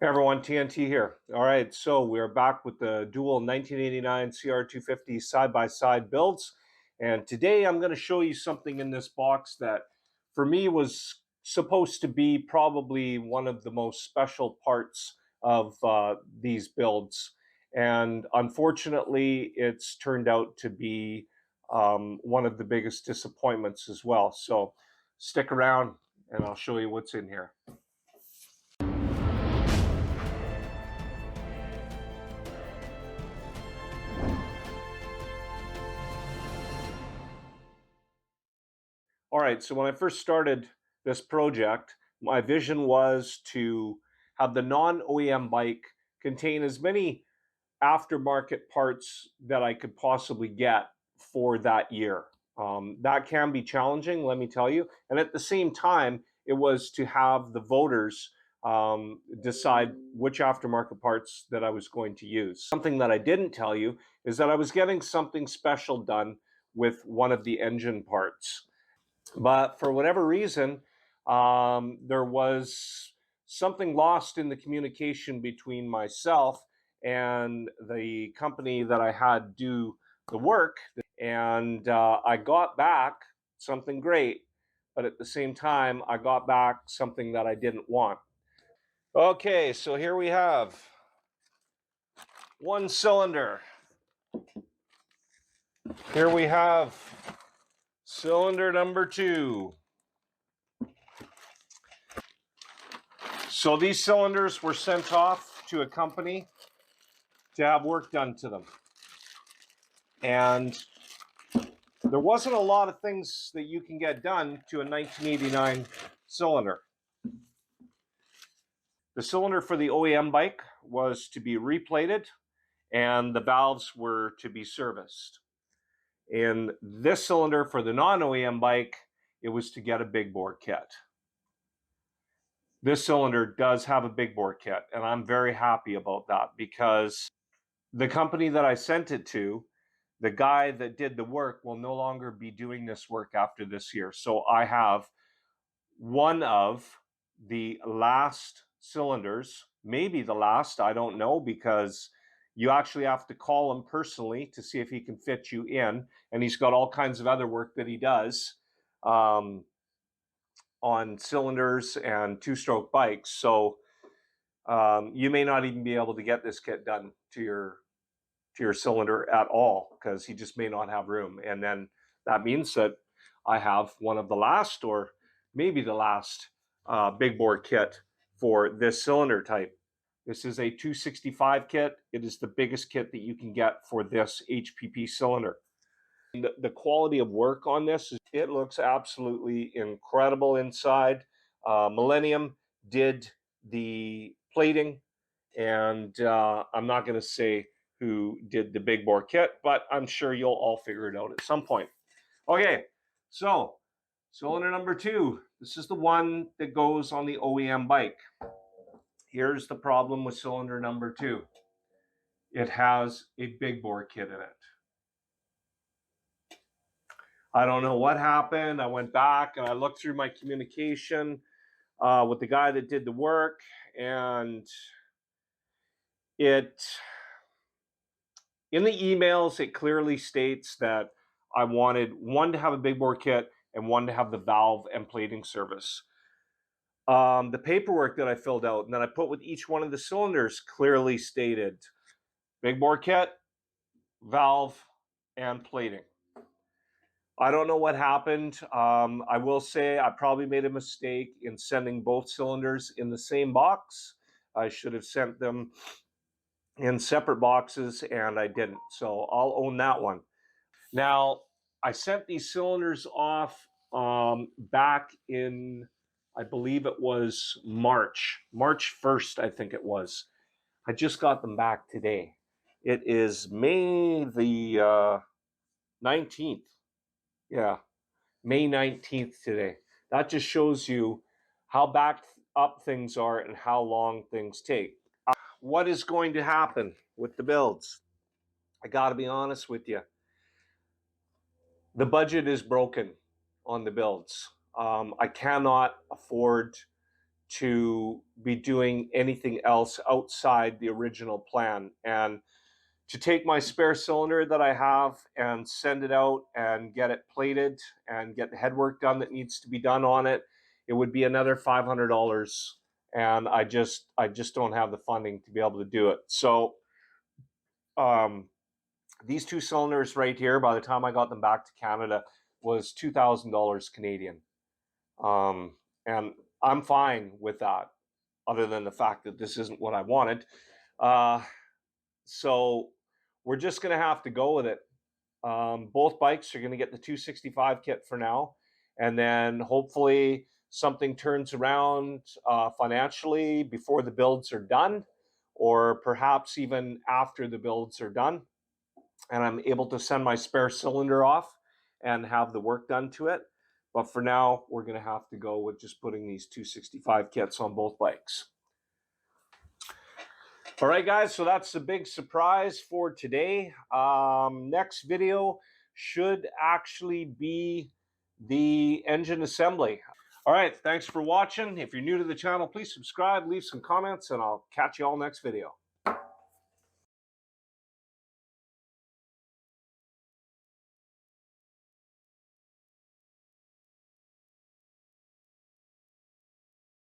Hey everyone, TNT here. All right, so we're back with the dual 1989 CR250 side-by-side builds. And today I'm going to show you something in this box that for me was supposed to be probably one of the most special parts of these builds. And unfortunately, it's turned out to be one of the biggest disappointments as well. So stick around and I'll show you what's in here. All right, so when I first started this project, my vision was to have the non-OEM bike contain as many aftermarket parts that I could possibly get for that year. That can be challenging, let me tell you. And at the same time, it was to have the voters decide which aftermarket parts that I was going to use. Something that I didn't tell you is that I was getting something special done with one of the engine parts. But for whatever reason, there was something lost in the communication between myself and the company that I had do the work. And I got back something great, but at the same time, I got back something that I didn't want. Okay, so here we have one cylinder. Here we have cylinder number 2. So these cylinders were sent off to a company to have work done to them. And there wasn't a lot of things that you can get done to a 1989 cylinder. The cylinder for the OEM bike was to be replated and the valves were to be serviced. In this cylinder for the non-OEM bike, it was to get a big bore kit. This cylinder does have a big bore kit, and I'm very happy about that because the company that I sent it to, the guy that did the work will no longer be doing this work after this year. So I have one of the last cylinders, maybe the last, I don't know, because you actually have to call him personally to see if he can fit you in. And he's got all kinds of other work that he does on cylinders and two-stroke bikes. So you may not even be able to get this kit done to your cylinder at all because he just may not have room. And then that means that I have one of the last, or maybe the last big bore kit for this cylinder type. This is a 265 kit. It is the biggest kit that you can get for this HPP cylinder. The quality of work on this, it looks absolutely incredible inside. Millennium did the plating, and I'm not going to say who did the big bore kit, but I'm sure you'll all figure it out at some point. Okay, so cylinder number 2. This is the one that goes on the OEM bike. Here's the problem with cylinder number 2. It has a big bore kit in it. I don't know what happened. I went back and I looked through my communication with the guy that did the work, and in the emails, it clearly states that I wanted one to have a big bore kit and one to have the valve and plating service. The paperwork that I filled out and that I put with each one of the cylinders clearly stated big bore kit, valve, and plating. I don't know what happened. I will say I probably made a mistake in sending both cylinders in the same box. I should have sent them in separate boxes, and I didn't. So I'll own that one. Now, I sent these cylinders off back in, I believe it was March 1st, I think it was. I just got them back today. It is May the 19th. Yeah, May 19th today. That just shows you how backed up things are and how long things take. What is going to happen with the builds? I got to be honest with you. The budget is broken on the builds. I cannot afford to be doing anything else outside the original plan. And to take my spare cylinder that I have and send it out and get it plated and get the headwork done that needs to be done on it, it would be another $500. And I just don't have the funding to be able to do it. So these two cylinders right here, by the time I got them back to Canada, was $2,000 Canadian. And I'm fine with that, other than the fact that this isn't what I wanted. So we're just going to have to go with it. Both bikes are going to get the 265 kit for now. And then hopefully something turns around financially before the builds are done, or perhaps even after the builds are done, and I'm able to send my spare cylinder off and have the work done to it. But for now, we're going to have to go with just putting these 265 kits on both bikes. All right, guys, so that's the big surprise for today. Next video should actually be the engine assembly. All right, thanks for watching. If you're new to the channel, please subscribe, leave some comments, and I'll catch you all next video.